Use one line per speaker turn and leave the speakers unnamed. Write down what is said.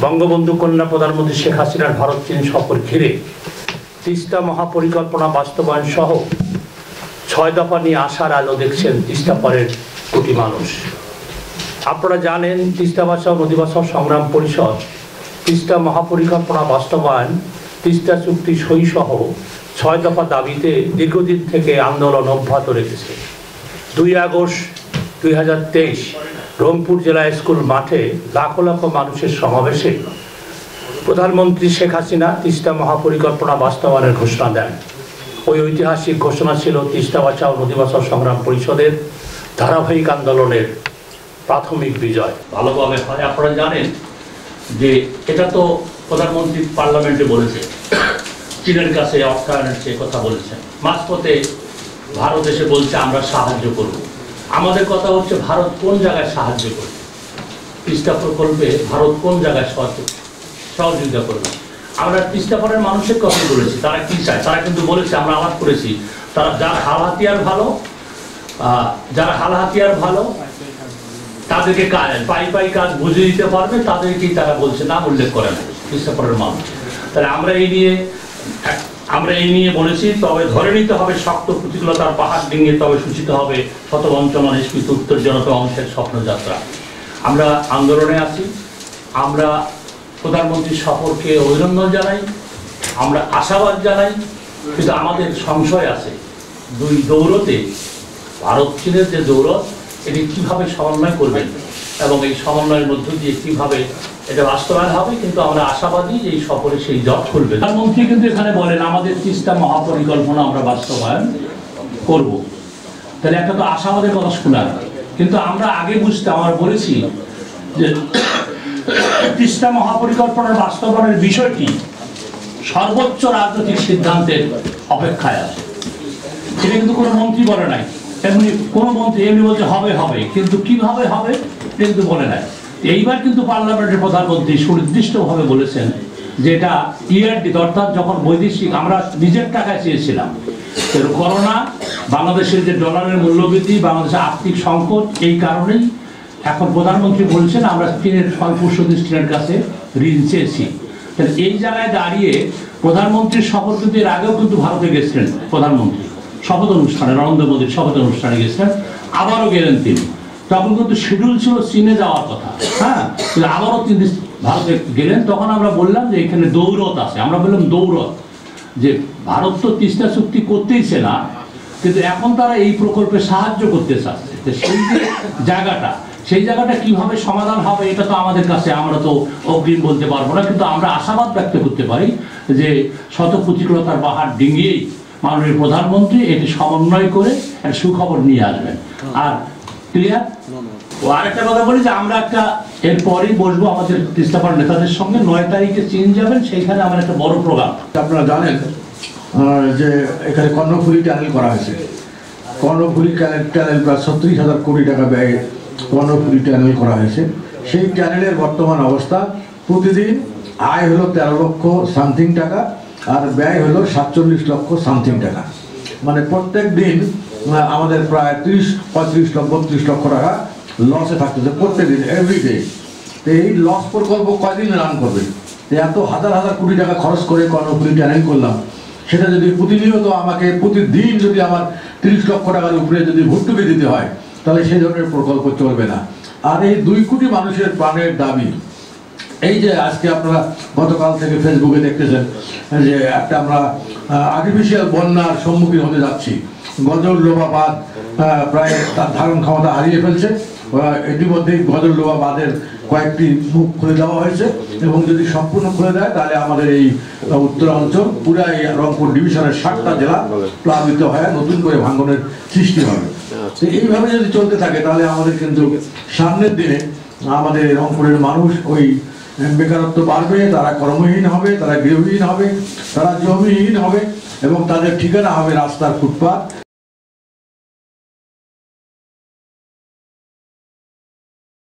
বঙ্গবন্ধু কন্যা প্রধানমন্ত্রী শেখ হাসিনার ভারত চীন সফর ঘিরে তিস্তা মহাপরিকল্পনা বাস্তবায়ন সহ ৬ দফা নিয়ে আশার আলো দেখছেন তিস্তা পারের কোটি মানুষ। আপনারা জানেন, তিস্তা বাঁচাও নদী বাঁচাও সংগ্রাম পরিষদ তিস্তা মহাপরিকল্পনা বাস্তবায়ন, তিস্তা চুক্তি সই সহ ৬ দফা দাবিতে দীর্ঘদিন থেকে আন্দোলন অব্যাহত রেখেছে। ২ আগস্ট ২০২৩ রংপুর জেলা স্কুল মাঠে লাখো লাখো মানুষের সমাবেশে প্রধানমন্ত্রী শেখ হাসিনা তিস্তা মহাপরিকল্পনা বাস্তবায়নের ঘোষণা দেন। ওই ঐতিহাসিক ঘোষণা ছিল তিস্তা বাঁচাও নদী বাঁচাও সংগ্রাম পরিষদের ধারাবাহিক আন্দোলনের প্রাথমিক বিজয়। ভালোভাবে হয়, আপনারা জানেন যে এটা তো প্রধানমন্ত্রী পার্লামেন্টে বলেছে, চীনের কাছে অর্থায়নের সে কথা বলেছেন। মাঝপথে ভারত এসে বলছে আমরা সাহায্য করব। আমাদের কথা হচ্ছে ভারত কোন জায়গায় সাহায্য করবে, তিস্তা প্রকল্পে ভারত কোন জায়গায় সহযোগিতা করবে। আমরা তিস্তা পাড়ের মানুষের কথা বলেছি, তারা কি চায় তারা কিন্তু বলেছে, আমরা আলাপ করেছি, তারা যারা হাল হাতিয়ার ভালো তাদেরকে কাজ পাই কাজ বুঝে দিতে পারবে, তাদেরকেই তারা বলছে, নাম উল্লেখ করে না তিস্তা পাড়ের মানুষ। তাহলে আমরা এই নিয়ে বলেছি, তবে ধরে নিতে হবে শক্ত প্রতিকূলতার পাহাড় ডিঙিয়ে তবে সূচিত হবে শতবঞ্চনা নিষ্কৃত উত্তরজনতা অংশের স্বপ্নযাত্রা। আমরা আন্দোলনে আছি, আমরা প্রধানমন্ত্রীর সফরকে অভিনন্দন জানাই, আমরা আশাবাদ জানাই, কিন্তু আমাদের সংশয় আছে দুই দৌড়তে ভারত চীনের যে দৌড়ত এটি কীভাবে সমন্বয় করবেন এবং এই সমন্বয়ের মধ্য দিয়ে কীভাবে এটা বাস্তবায়ন হবে। কিন্তু আমরা আশাবাদী যে এই সফরে সেই জট খুলবে। প্রধানমন্ত্রী কিন্তু এখানে বলেন আমাদের তিস্তা মহাপরিকল্পনা আমরা বাস্তবায়ন করব, তাহলে একটা তো আশাবাদের কথা শোনার। কিন্তু আমরা আগে আমরা বলেছি যে তিস্তা মহাপরিকল্পনার বাস্তবায়নের বিষয়টি সর্বোচ্চ রাজনৈতিক সিদ্ধান্তের অপেক্ষায় আছে। এটা কিন্তু কোনো মন্ত্রী বলে নাই, এমনি কোনো মন্ত্রী এমনি বলছে হবে হবে, কিন্তু কিভাবে হবে এটা কিন্তু বলে নাই। এইবার কিন্তু পার্লামেন্টের প্রধানমন্ত্রী সুনির্দিষ্টভাবে বলেছেন যে এটা ইয়ারডি, অর্থাৎ যখন বৈদেশিক আমরা নিজের টাকায় চেয়েছিলাম, করোনা, বাংলাদেশের যে ডলারের মূল্যবৃদ্ধি, বাংলাদেশের আর্থিক সংকট, এই কারণেই এখন প্রধানমন্ত্রী বলছেন আমরা চীনের চীনের কাছে ঋণ চেয়েছি। এই জায়গায় দাঁড়িয়ে প্রধানমন্ত্রীর শপথ কিন্তু এর আগেও কিন্তু ভারতে গেছিলেন প্রধানমন্ত্রী শপথ অনুষ্ঠানে, নরেন্দ্র মোদীর শপথ অনুষ্ঠানে গেছিলেন, আবারও গেলেন তিনি। তখন কিন্তু শিডিউল ছিল চীনে যাওয়ার কথা, হ্যাঁ, কিন্তু আবারও তিনি ভারতে গেলেন। তখন আমরা বললাম যে এখানে দৌড়ত আছে, আমরা বললাম দৌড়ত, যে ভারত তো তিস্তা চুক্তি করতেইছে না, কিন্তু এখন তারা এই প্রকল্পে সাহায্য করতে চাচ্ছে। সেই জায়গাটা কিভাবে সমাধান হবে এটা তো আমাদের কাছে, আমরা তো অগ্রিম বলতে পারবো না, কিন্তু আমরা আশাবাদ ব্যক্ত করতে পারি যে শত প্রতিকূলতার পাহাড় ডিঙিয়েই মাননীয় প্রধানমন্ত্রী এটি সমন্বয় করে একটা সুখবর নিয়ে আসবেন। আর ক্লিয়ার। ও আরেকটা কথা বলি যে আমরা একটা এরপরই বসবো আমাদের তিস্তা পাড় নেতাদের সঙ্গে, ৯ তারিখে চীন যাবেন, সেইখানে আমার একটা বড় প্রোগ্রাম।
আপনারা জানেন যে এখানে কর্ণফুলী টানেল করা হয়েছে। কর্ণফুলী টানেল প্রায় ৩৬,০০০ কোটি টাকা ব্যয়ে কর্ণফুলী টানেল করা হয়েছে। সেই টানেলের বর্তমান অবস্থা, প্রতিদিন আয় হলো ১৩ লক্ষ সামথিং টাকা আর ব্যয় হলো ৪৭ লক্ষ সামথিং টাকা। মানে প্রত্যেক দিন আমাদের প্রায় ৩০-৩৫ লক্ষ ৩২ লক্ষ টাকা লসে থাকতেছে প্রত্যেক দিন, এভরিডে। তো এই লস প্রকল্প কয়দিন রান করবে? এত হাজার হাজার কোটি টাকা খরচ করে কর্ণফুলী টানেল করলাম, সেটা যদি প্রতিনিয়ত আমাকে প্রতিদিন যদি আমার ৩০ লক্ষ টাকার উপরে যদি ভর্তুকি দিতে হয়, তাহলে সেই ধরনের প্রকল্প চলবে না। আর এই ২ কোটি মানুষের প্রাণের দাবি, এই যে আজকে আপনারা গতকাল থেকে ফেসবুকে দেখতেছেন যে একটা আমরা আর্টিফিশিয়াল বন্যার সম্মুখীন হতে যাচ্ছি। গজলডোবা বাঁধ প্রায় তার ধারণ ক্ষমতা হারিয়ে ফেলছে। ইতিমধ্যেই গজলডোবা বাঁধের কয়েকটি মুখ খুলে দেওয়া হয়েছে এবং যদি সম্পূর্ণ খুলে দেয় তাহলে আমাদের এই উত্তরাঞ্চল পুরাই রংপুর ডিভিশনের ৭টা জেলা প্লাবিত হয়ে নতুন করে ভাঙনের সৃষ্টি হবে। তো এইভাবে যদি চলতে থাকে তাহলে আমাদের কিন্তু সামনের দিনে আমাদের রংপুরের মানুষ ওই বেকারত্ব বাড়বে, তারা কর্মহীন হবে, তারা গৃহহীন হবে, তারা জমিহীন হবে এবং তাদের ঠিকানা হবে রাস্তার ফুটপাত।